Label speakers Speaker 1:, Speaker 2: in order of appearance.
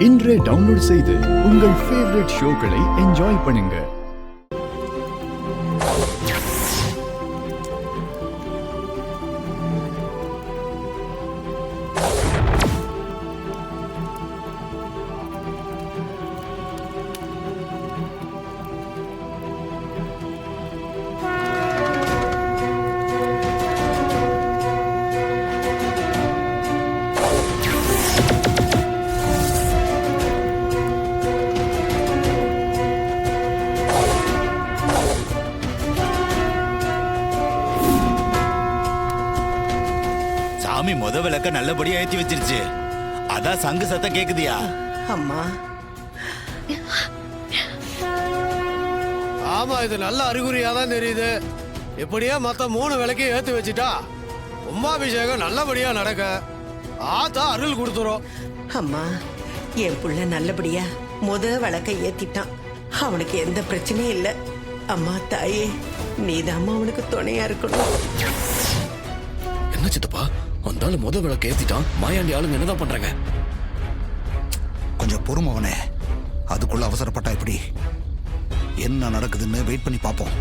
Speaker 1: இன்றே டவுன்லோட் செய்து உங்கள் ஃபேவரட் ஷோக்களை என்ஜாய் பண்ணுங்க.
Speaker 2: சாமி முத விளக்க நல்லபடியா ஏத்தி வச்சிருச்சு. அதான் சங்கு சத்தம் கேக்குதியா?
Speaker 3: அம்மா
Speaker 4: ஆமா, இது நல்ல அறிகுறியா தான் தெரியுது. இப்படியே மொத்த 3 விளக்கையும் ஏத்தி வச்சுட்டா கும்பாபிஷேகம் நல்லபடியா நடக்க ஆத்தா அருள் கொடுத்துரும்.
Speaker 3: அம்மா, என் புள்ள நல்லபடியா விளக்க ஏத்திட்டான். அவனுக்கு எந்த பிரச்சனையும் இல்லை. அம்மா தாயே, நீதாம்மா அவனுக்கு துணையா இருக்கணும்.
Speaker 5: என்ன சித்தப்பா, வந்தாலும் விளக்க ஏத்திட்டான். மாயாண்டி ஆளுங்க என்னதான் பண்றாங்க?
Speaker 6: கொஞ்சம் பொறுமவனே, அதுக்குள்ள அவசரப்பட்டா எப்படி? என்ன நடக்குதுன்னு வெயிட் பண்ணி பார்ப்போம்.